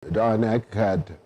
The INEC had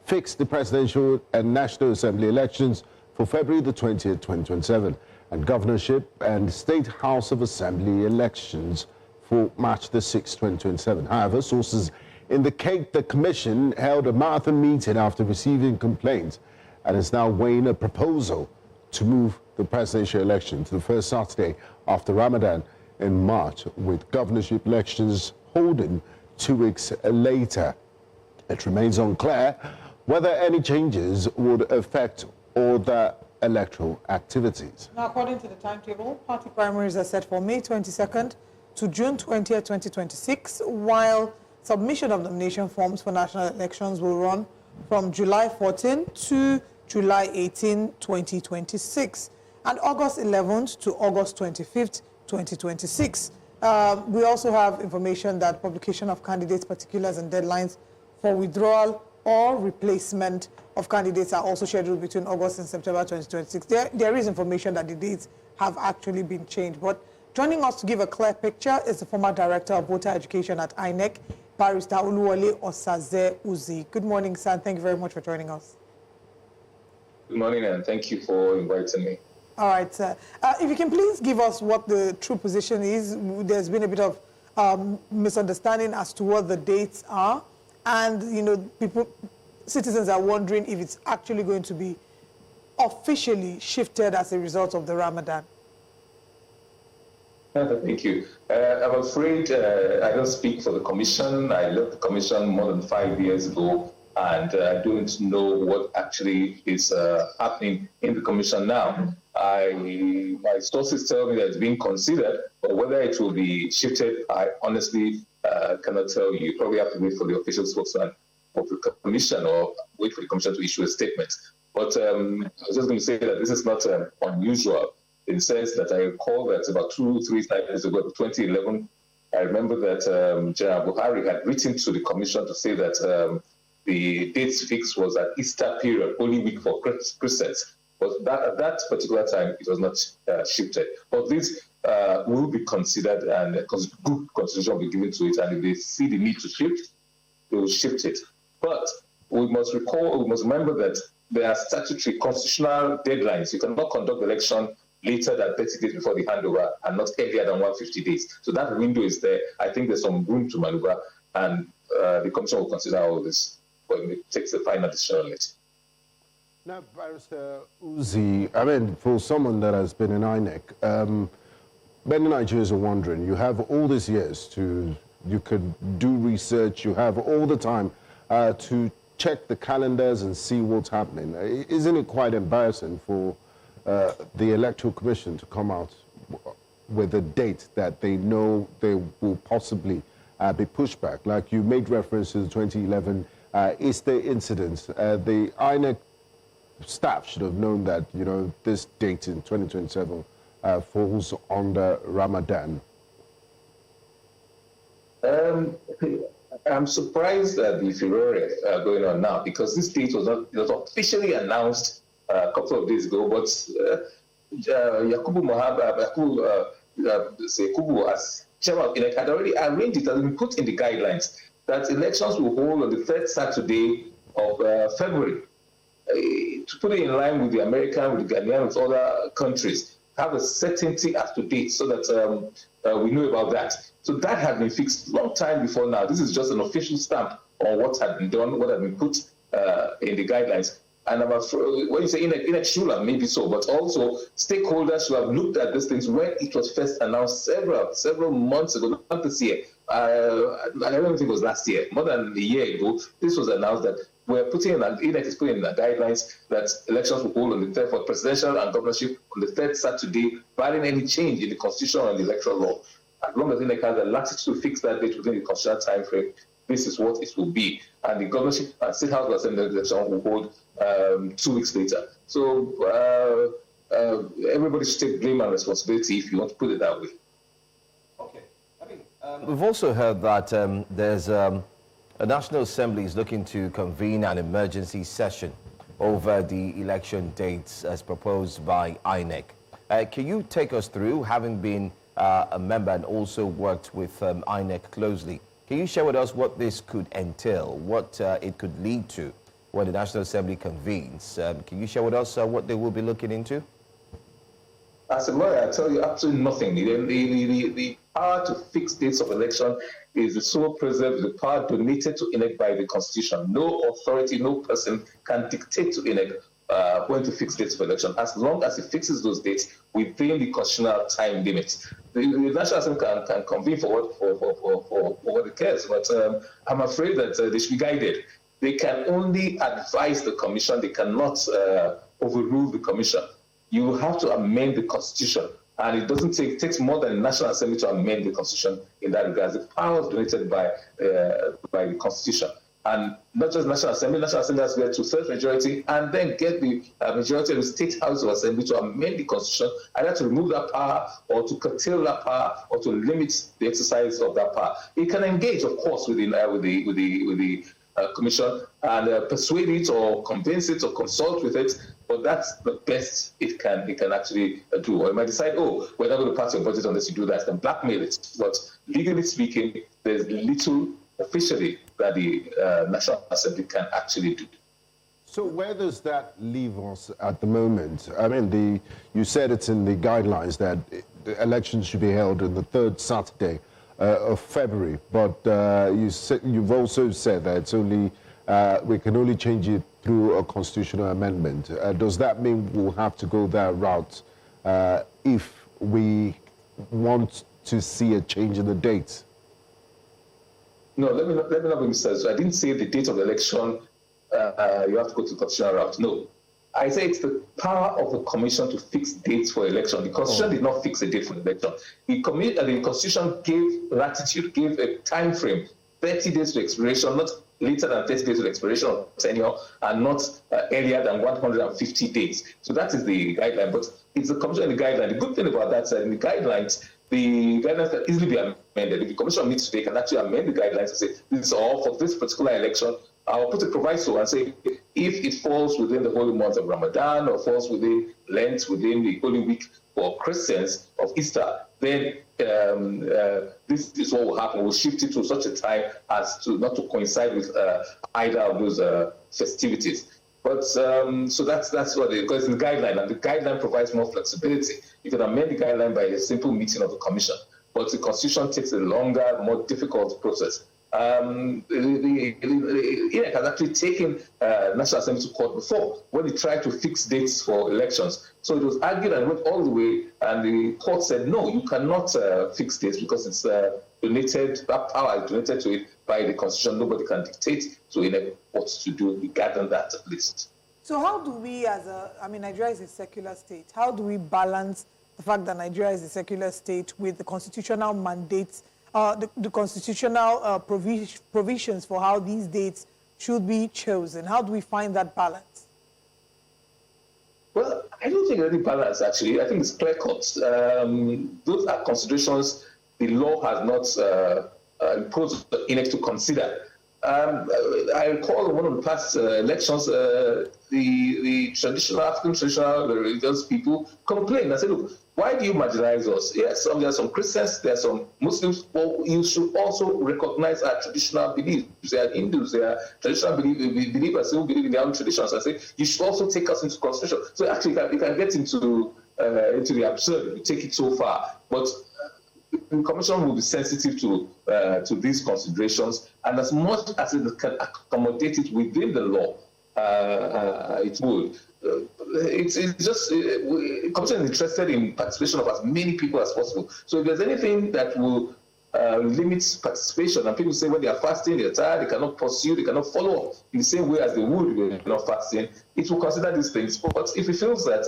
fixed the presidential and National Assembly elections for February the 20th, 2027, and governorship and State House of Assembly elections for March the 6th, 2027. However, sources indicate the Commission held a marathon meeting after receiving complaints and is now weighing a proposal to move the presidential election to the first Saturday after Ramadan in March, with governorship elections holding 2 weeks later. It remains unclear whether any changes would affect all the electoral activities. Now, according to the timetable, party primaries are set for May 22nd to June 20th, 2026, while submission of nomination forms for national elections will run from July 14 to July 18, 2026, and August 11th to August 25th, 2026. We also have information that publication of candidates' particulars and deadlines for withdrawal or replacement of candidates are also scheduled between August and September 2026. There is information that the dates have actually been changed. But joining us to give a clear picture is the former Director of Voter Education at INEC, Barrister Oluwole Osaze Uzi. Good morning, sir, and thank you very much for joining us. Good morning, and thank you for inviting me. All right, sir. If you can please give us what the true position is. There's been a bit of misunderstanding as to what the dates are. And, you know, citizens are wondering if it's actually going to be officially shifted as a result of the Ramadan. Thank you. I'm afraid I don't speak for the Commission. I left the Commission more than 5 years ago, and I don't know what actually is happening in the Commission now. My sources tell me that it's being considered, but whether it will be shifted, I honestly cannot tell you. You probably have to wait for the official spokesman of the Commission or wait for the Commission to issue a statement. But I was just going to say that this is not unusual in the sense that I recall that about 2-3 years ago, 2011, I remember that General Buhari had written to the Commission to say that the dates fixed was at Easter period, only week for Christmas. But at that particular time, it was not shifted. But this will be considered, and good consideration will be given to it. And if they see the need to shift, they will shift it. But we must remember that there are statutory constitutional deadlines. You cannot conduct the election later than 30 days before the handover and not earlier than 150 days. So that window is there. I think there's some room to maneuver, and the Commission will consider all this when it takes the final decision on it. Now, Barrister Uzi, I mean, for someone that has been in INEC, many Nigerians are wondering, you have all these years you could do research, you have all the time to check the calendars and see what's happening. Isn't it quite embarrassing for the Electoral Commission to come out with a date that they know they will possibly be pushed back? Like you made reference to the 2011 Easter incident. The INEC staff should have known that, you know, this date in 2027 falls under Ramadan. I'm surprised at the furore going on now, because this date was officially announced a couple of days ago, but Yakubu as chairman of INEC had already arranged it and put in the guidelines that elections will hold on the 3rd Saturday of February. To put it in line with the American, with the Ghanaian, with other countries, have a certainty as to date so that we know about that. So that had been fixed long time before now. This is just an official stamp on what had been done, what had been put in the guidelines. And I'm afraid, when you say INEC should have, maybe so, but also stakeholders should have looked at these things when it was first announced several months ago, not this year. I don't think it was last year, more than a year ago. This was announced that INEC is putting in the guidelines that elections will hold on the 3rd for presidential and governorship on the 3rd Saturday, barring any change in the constitution and the electoral law. As long as INEC has the latitude to fix that date within the constitutional time frame, this is what it will be. And the governorship and State House of Assembly election will hold 2 weeks later. So everybody should take blame and responsibility, if you want to put it that way. Okay. We've also heard that there's a National Assembly is looking to convene an emergency session over the election dates as proposed by INEC. Can you take us through, having been a member and also worked with INEC closely, Can you share with us what this could entail, what it could lead to when the National Assembly convenes? Can you share with us what they will be looking into? As a lawyer, I tell you absolutely nothing. The power to fix dates of election is the sole preserve, the power donated to INEC by the Constitution. No authority, no person can dictate to INEC when to fix dates of election, as long as it fixes those dates within the constitutional time limits. The National Assembly can convene for what it cares, but I'm afraid that they should be guided. They can only advise the Commission, they cannot overrule the Commission. You have to amend the Constitution, and it takes more than the National Assembly to amend the Constitution in that regard. The power is donated by the Constitution. And not just National Assembly has to get 2/3 majority and then get the majority of the State House of Assembly to amend the Constitution, either to remove that power or to curtail that power or to limit the exercise of that power. It can engage, of course, with the Commission and persuade it or convince it or consult with it, but that's the best it can actually do. Or it might decide, oh, we're not going to pass your budget unless you do that, and blackmail it. But legally speaking, there's little officially that the National Assembly can actually do. So where does that leave us at the moment? I mean, you said it's in the guidelines that the elections should be held on the 3rd Saturday of February, but you've also said that it's only we can only change it through a constitutional amendment. Does that mean we'll have to go that route if we want to see a change in the date? No, let me not be mistaken. So I didn't say the date of the election, you have to go to the constitutional route. No. I say it's the power of the Commission to fix dates for election. The Constitution did not fix a date for the election. The Constitution gave a time frame, 30 days to expiration, not later than 30 days to expiration of tenure, and not earlier than 150 days. So that is the guideline. But it's the Commission and the guideline. The good thing about that is that in the guidelines can easily be amended. If the Commission needs to, they can actually amend the guidelines and say, this is all for this particular election. I'll put a proviso and say, if it falls within the holy month of Ramadan or falls within Lent, within the holy week for Christians of Easter, then this is what will happen. We'll shift it to such a time as to not to coincide with either of those festivities. But so that's what because it's the guideline, and the guideline provides more flexibility. You can amend the guideline by a simple meeting of the Commission, but the Constitution takes a longer, more difficult process. The INEC has actually taken National Assembly to court before when they tried to fix dates for elections. So it was argued and went all the way, and the court said, no, you cannot fix dates because it's donated, that power is donated to it by the Constitution. Nobody can dictate to INEC what to do regarding that at least. So how do we Nigeria is a secular state. How do we balance the fact that Nigeria is a secular state with the constitutional mandates, the constitutional provisions for how these dates should be chosen? How do we find that balance? Well, I don't think any balance, actually. I think it's clear-cut. Those are considerations the law has not imposed the INEC to consider. I recall one of the past elections, the African traditional religious people complained. I said, look, why do you marginalize us? Yes, there are some Christians, there are some Muslims, but you should also recognize our traditional beliefs. There are Hindus, there are traditional believers who believe in their own traditions. I say, you should also take us into consideration. So actually, you can get into the absurd if you take it so far. But the Commission will be sensitive to these considerations, and as much as it can accommodate it within the law, it would. It's just the Commission is interested in participation of as many people as possible. So if there's anything that will limit participation, and people say when they are fasting, they're tired, they cannot pursue, they cannot follow up in the same way as they would when they're not fasting, it will consider these things. But if it feels that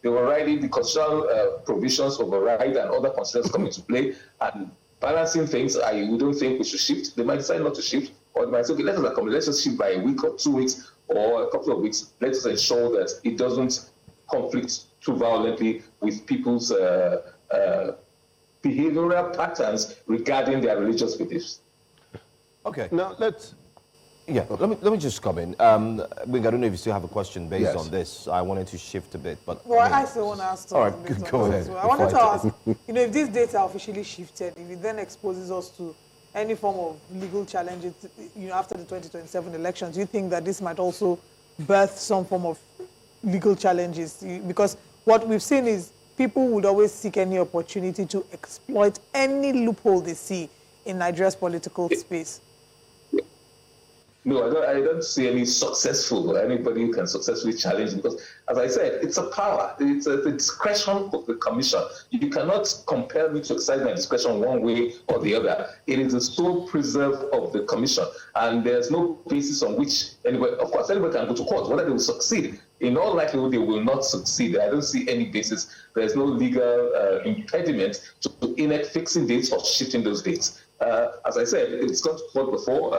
they were riding the constitutional provisions override and other considerations come into play and balancing things, we don't think we should shift, they might decide not to shift, or they might say, okay, let us accommodate, let's just shift by a week or 2 weeks or a couple of weeks. Let us ensure that it doesn't conflict too violently with people's behavioral patterns regarding their religious beliefs. Okay. Now, let me just come in. I don't know if you still have a question based Yes. on this. I wanted to shift a bit, but... Well, I still want to ask all right, something. go ahead. Well. I wanted to ask, if these dates are officially shifted, if it then exposes us to any form of legal challenges, after the 2027 elections? Do you think that this might also birth some form of legal challenges? Because what we've seen is people would always seek any opportunity to exploit any loophole they see in Nigeria's political space. No, I don't see any successful, anybody who can successfully challenge, because, as I said, it's a power. It's the discretion of the commission. You cannot compel me to exercise my discretion one way or the other. It is the sole preserve of the commission, and there's no basis on which anybody, of course, anybody can go to court. Whether they will succeed, in all likelihood, they will not succeed. I don't see any basis. There's no legal impediment to INEC fixing dates or shifting those dates. As I said, it's gone to court before,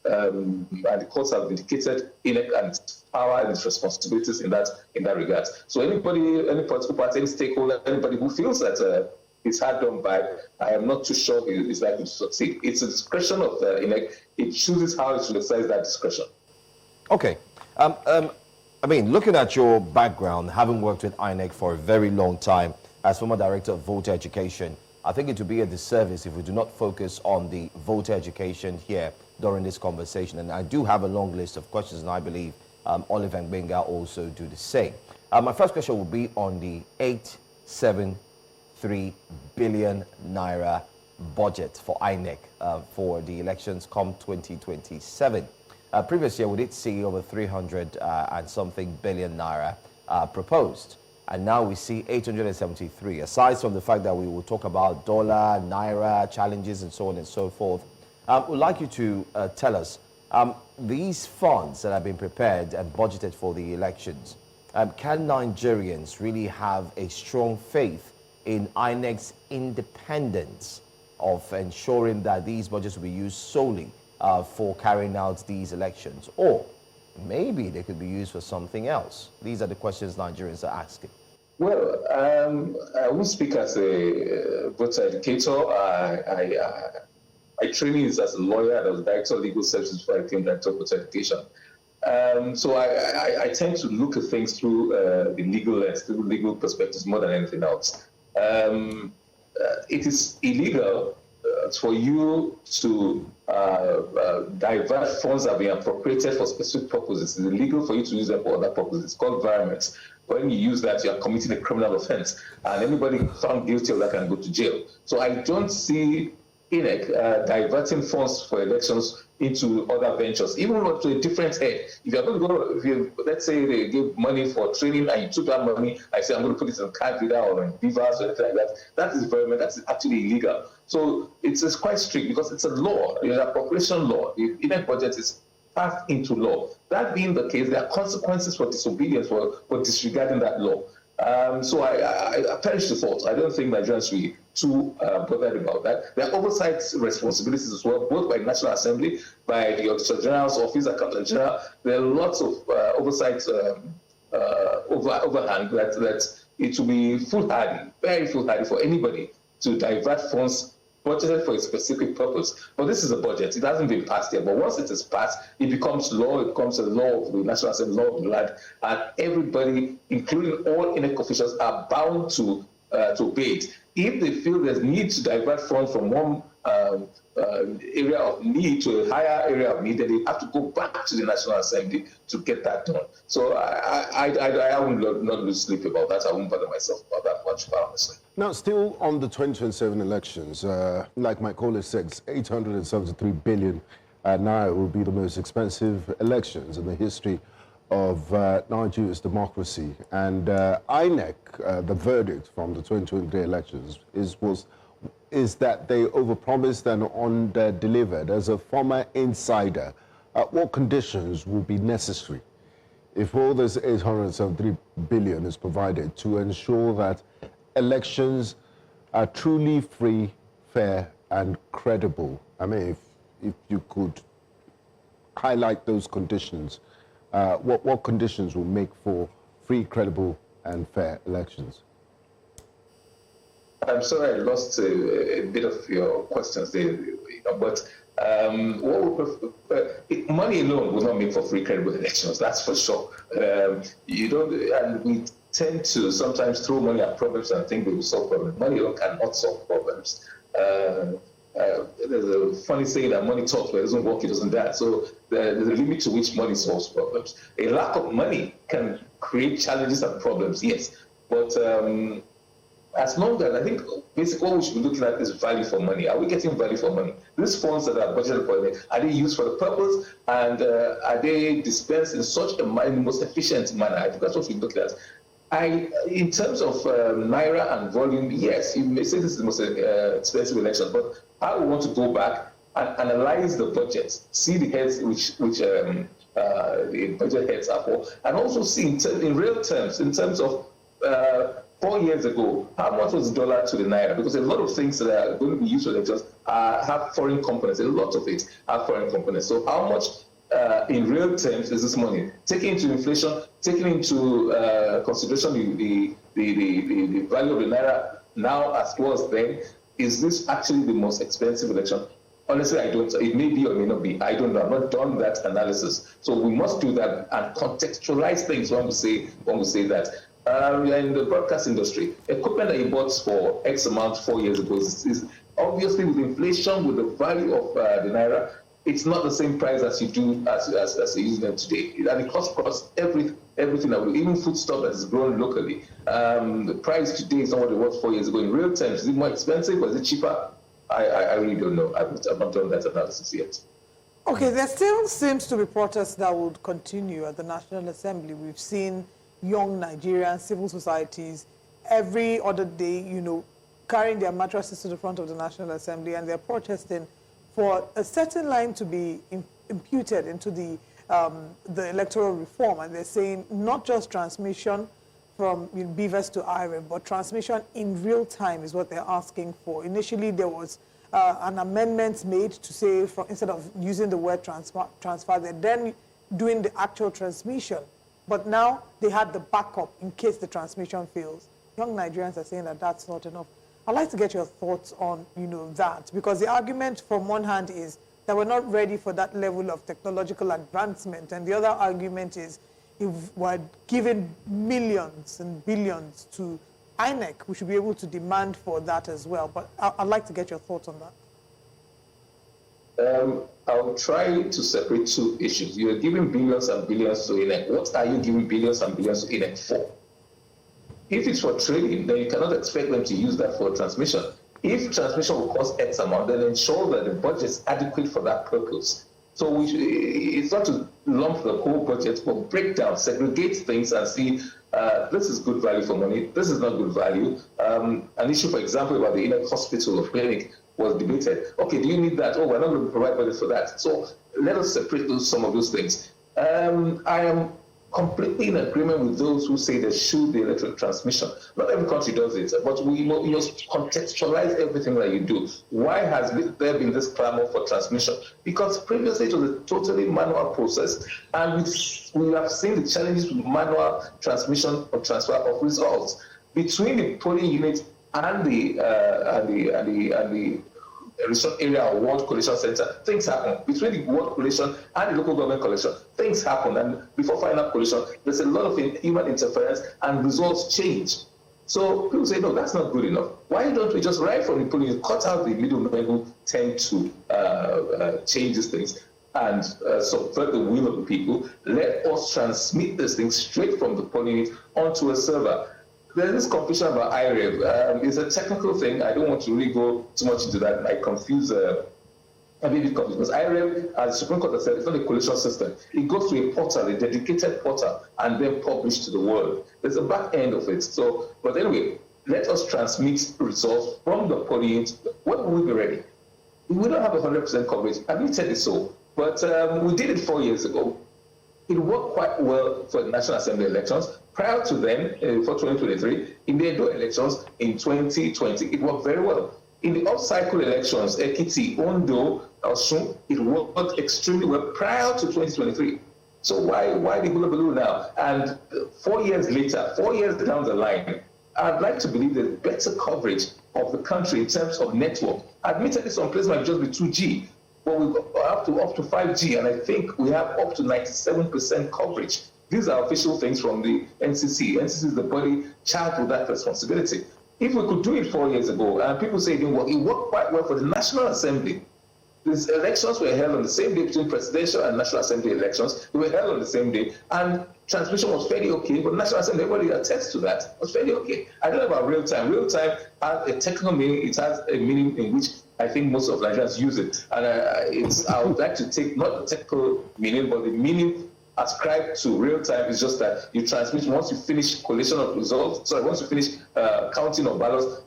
and the courts have vindicated INEC and its power and its responsibilities in that regard. So anybody, any political party, any stakeholder, anybody who feels that it's hard done by, I am not too sure is likely to succeed. It's a discretion of the INEC. It chooses how it should exercise that discretion. Okay. I mean, looking at your background, having worked with INEC for a very long time as former director of voter education, I think it would be a disservice if we do not focus on the voter education here during this conversation. And I do have a long list of questions, and I believe Olive and Benga also do the same. My first question will be on the 873 billion naira budget for INEC for the elections come 2027. Previous year, we did see over 300 and something billion naira proposed. And now we see 873. Aside from the fact that we will talk about dollar, naira, challenges, and so on and so forth, we'd like you to tell us, these funds that have been prepared and budgeted for the elections, can Nigerians really have a strong faith in INEC's independence of ensuring that these budgets will be used solely for carrying out these elections? Or maybe they could be used for something else. These are the questions Nigerians are asking. Well, I will speak as a voter educator. My training is as a lawyer and as a director of legal services before I became director of voter education. So I tend to look at things through the legal lens, through legal perspectives more than anything else. It is illegal for you to divert funds that have been appropriated for specific purposes. It's illegal for you to use them for other purposes. It's called environment. When you use that, you are committing a criminal offense, and anybody found guilty of that can go to jail. So I don't see INEC diverting funds for elections into other ventures, even to a different head. If you're going to go, let's say they give money for training and you took that money, I say I'm going to put it in card reader or in beavers or anything like that, that is environment, that's actually illegal. So it's quite strict because it's a law, it's an appropriation law. The INEC budget is passed into law. That being the case, there are consequences for disobedience, for disregarding that law. So I perish the thought. I don't think Nigerians will be too bothered about that. There are oversight responsibilities as well, both by the National Assembly, by the Auditor General's Office, Accountant General. There are lots of oversight overhang that it will be foolhardy, very foolhardy for anybody to divert funds budgeted for a specific purpose. But this is a budget. It hasn't been passed yet. But once it is passed, it becomes law. It becomes a law of the National Assembly, law of the land. And everybody, including all INEC officials, are bound to obey it. If they feel there's need to divert funds from one area of need to a higher area of need, then they have to go back to the National Assembly to get that done. So I will not lose sleep about that. I won't bother myself about that much, honestly. Now, still on the 2027 elections, like my caller said, 873 billion naira will be the most expensive elections in the history of Nigeria's democracy. And INEC, the verdict from the 2023 elections is that they overpromised and under-delivered. As a former insider, what conditions will be necessary if all this 873 billion is provided to ensure that elections are truly free, fair, and credible? I mean, if you could highlight those conditions, what conditions will make for free, credible, and fair elections? I'm sorry I lost a bit of your questions there, but money alone will not make for free, credible elections, that's for sure. You don't, and we tend to sometimes throw money at problems and think they will solve problems. Money alone cannot solve problems. there's a funny saying that money talks, but it doesn't work, it doesn't dance. So there's a limit to which money solves problems. A lack of money can create challenges and problems, yes. But as long as, I think, basically what we should be looking at is value for money. Are we getting value for money? These funds that are budgeted for it, are they used for the purpose? And are they dispensed in such in the most efficient manner? I think that's what we look at. In terms of Naira and volume, yes, you may say this is the most expensive election, but I would want to go back and analyze the budget, see the heads which the budget heads are for, and also see in real terms, in terms of 4 years ago, how much was the dollar to the Naira? Because a lot of things that are going to be used for elections have foreign components. A lot of it have foreign components. So how much in real terms is this money? Taking into inflation, taking into consideration the value of the Naira now as well as then, is this actually the most expensive election? Honestly, I don't. It may be or may not be. I don't know. I've not done that analysis. So we must do that and contextualize things when we say that. In the broadcast industry, equipment that you bought for X amount 4 years ago is obviously with inflation, with the value of the Naira, it's not the same price as you do as you use them today. And it costs everything that we, even foodstuff that is grown locally. The price today is not what it was 4 years ago. In real terms, is it more expensive or is it cheaper? I really don't know. I've not done that analysis yet. Okay, there still seems to be protests that would continue at the National Assembly. We've seen young Nigerian civil societies every other day, carrying their mattresses to the front of the National Assembly, and they're protesting for a certain line to be imputed into the electoral reform. And they're saying not just transmission from BVAS to IREV, but transmission in real time is what they're asking for. Initially, there was an amendment made to say, instead of using the word transfer, they're then doing the actual transmission. But now they had the backup in case the transmission fails. Young Nigerians are saying that that's not enough. I'd like to get your thoughts on, that, because the argument from one hand is that we're not ready for that level of technological advancement, and the other argument is if we're giving millions and billions to INEC, we should be able to demand for that as well. But I'd like to get your thoughts on that. I'll try to separate two issues. You're giving billions and billions to INEC. What are you giving billions and billions to INEC for? If it's for trading, then you cannot expect them to use that for transmission. If transmission will cost X amount, then ensure that the budget is adequate for that purpose. So it's not to lump the whole budget, but break down, segregate things and see this is good value for money, this is not good value. An issue, for example, about the INEC hospital or clinic was debated. Okay, do you need that? Oh, we're not going to provide budget for that. So let us separate some of those things. I am completely in agreement with those who say there should be electric transmission. Not every country does it, but we must contextualize everything that you do. Why has there been this clamor for transmission? Because previously it was a totally manual process, and we have seen the challenges with manual transmission or transfer of results between the polling unit and the research area or ward collation center. Things happen between the ward collation and the local government collection. Things happen, and before final collation, there's a lot of human interference, and results change. So people say, no, that's not good enough. Why don't we just right from the polling unit cut out the middlemen who tend to change these things and subvert the will of the people? Let us transmit these things straight from the polling unit onto a server. There's this confusion about IREV. It's a technical thing. I don't want to really go too much into that. I confuse I'm a bit confused because IREV, as the Supreme Court has said, it's not a collation system. It goes to a portal, a dedicated portal, and then published to the world. There's a back end of it. So, but anyway, let us transmit results from the polling unit. When will we be ready? We don't have 100% coverage. Admittedly so, but we did it 4 years ago. It worked quite well for the National Assembly elections. Prior to then, for 2023, in the Edo elections in 2020, it worked very well. In the off-cycle elections, Ekiti, Ondo, Osun, it worked extremely well prior to 2023. So why the hula now? And 4 years later, 4 years down the line, I'd like to believe there's better coverage of the country in terms of network. Admittedly, some places might just be 2G, but we've up to 5G, and I think we have up to 97% coverage. These are official things from the NCC. NCC is the body charged with that responsibility. If we could do it 4 years ago, and people say it didn't work, it worked quite well for the National Assembly. These elections were held on the same day between presidential and National Assembly elections. They were held on the same day, and transmission was fairly okay. But National Assembly, everybody attests to that, it was fairly okay. I don't know about real time. Real time has a technical meaning. It has a meaning in which I think most of Nigerians use it. And I would like to take not the technical meaning, but the meaning ascribed to real time is just that you transmit once you finish collation of results. Sorry, once you finish counting of ballots,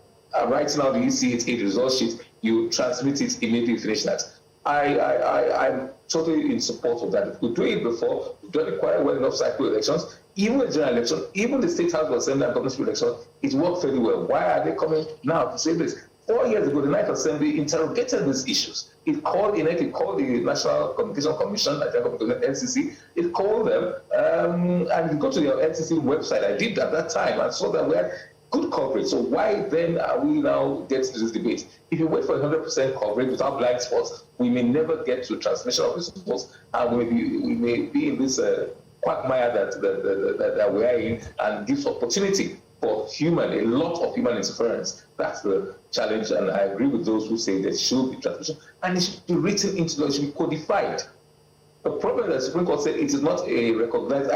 writing out the EC88 result sheet, you transmit it immediately. You finish that. I'm totally in support of that. If we do it before, we've done it quite well in off-cycle elections, even the general election, even the state house of assembly and governorship election, it worked fairly well. Why are they coming now to say this? 4 years ago, the Ninth Assembly interrogated these issues. It called INEC, it called the National Communication Commission, I think NCC, it called them, and if you go to your NCC website, I did at that time, and saw that we had good coverage. So why then are we now getting to this debate? If you wait for 100% coverage without blind spots, we may never get to transmission of results, and we may be in this quagmire that we are in, and gives opportunity for a lot of human interference. That's the challenge, and I agree with those who say there should be transmission, and it should be written into law, it should be codified. The problem that the Supreme Court said it is not a recognized,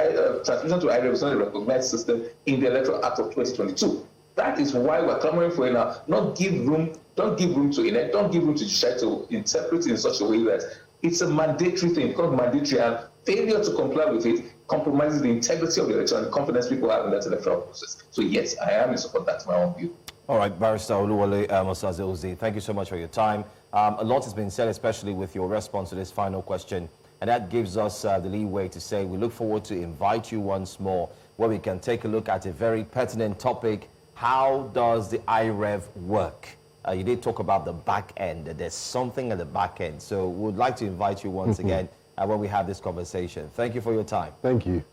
transmission to IREV is not a recognized system in the Electoral Act of 2022. That is why we're clamoring for it now. Don't give room to INEC, don't give room to judiciary to interpret it in such a way that it's a mandatory thing, because mandatory, and failure to comply with it compromises the integrity of the election and the confidence people have in that electoral process. So yes, I am in support. That's my own view. All right, Barrister Oluwole Osaze-Ozie, thank you so much for your time. A lot has been said, especially with your response to this final question, and that gives us the leeway to say we look forward to invite you once more, where we can take a look at a very pertinent topic. How does the IREV work? You did talk about the back end. There's something at the back end. So we would like to invite you once again when we have this conversation. Thank you for your time. Thank you.